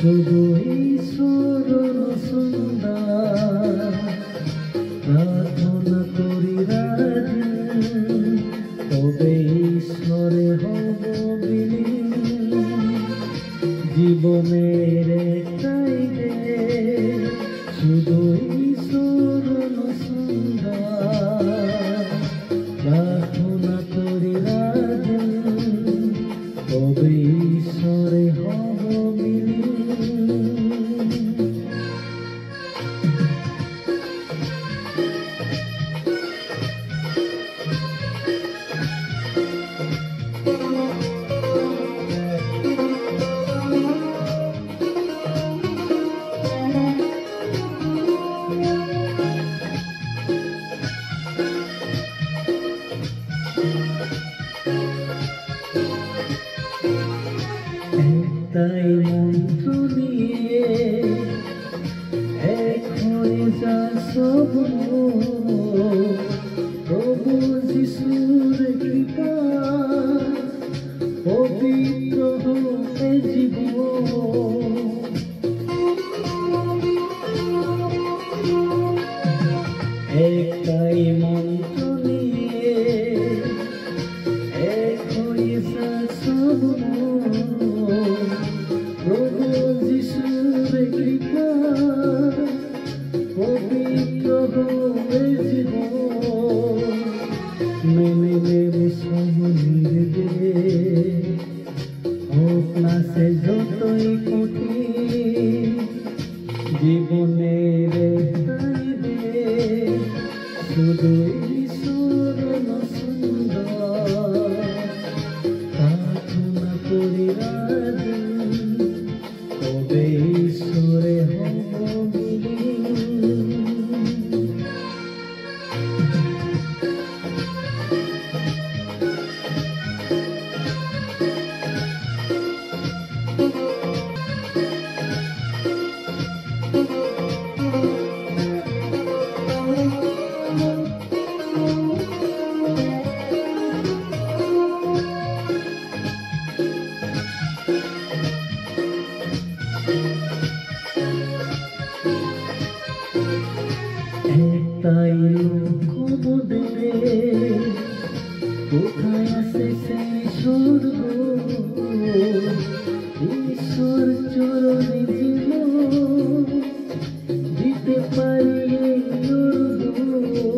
শুধু ঈশ্বর সুন্দর প্রার্থনা করি রাধে, তবে ঈশ্বরে হব বিলীন। জীবনের একটাই দেশ, শুধু ঈশ্বর সুন্দর প্রার্থনা করি রাধে, তবে ঈশ্বরে হব বিলীন। একটাই মন্ত্র নিয়ে এক হয়ে যায় সব, প্রভু যিশুর কৃপা পবিত্র হতে জীবন। একটাই মন্ত্র নিয়ে এক হয়ে যায় সব, প্রভু যিশুর কৃপা পবিত্র হয়ে জীবন। মেনে নেবে সব নির্দেশ, হোক না সে যতই কঠিন। জীবনের একটাই দেশ, শুধু ঈশ্বর সুন্দর প্রার্থনা করি রাধে, তবে ঈশ্বরে হব বিলীন। একটাই লক্ষ্য মোদের, কোথায় আছে সেই স্বর্গ, ঈশ্বর চরণে জীবন দিতে পারি এই অর্ঘ্য।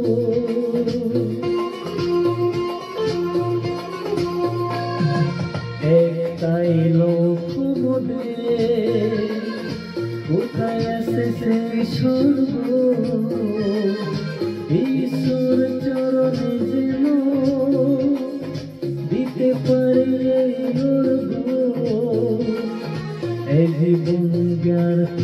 একটাই লক্ষ্য মোদের, কোথায় আছে সেই স্বর্গ, ঈশ্বর চরণে যেন দিতে পারি এই অর্ঘ্য। এই জীবন ব্যর্থ